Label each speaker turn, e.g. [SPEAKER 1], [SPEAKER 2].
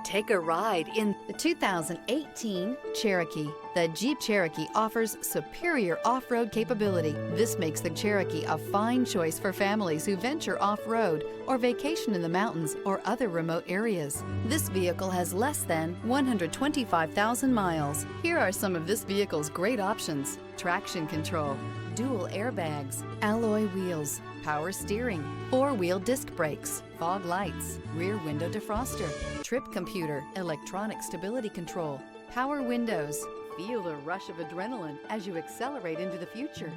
[SPEAKER 1] Take a ride in the 2018 Cherokee. The Jeep Cherokee offers superior off-road capability. This makes the Cherokee a fine choice for families who venture off-road or vacation in the mountains or other remote areas. This vehicle has less than 125,000 miles. Here are some of this vehicle's great options: traction control, dual airbags, alloy wheels, power steering, four-wheel disc brakes, fog lights, rear window defroster, trip computer, electronic stability control, power windows. Feel the rush of adrenaline as you accelerate into the future.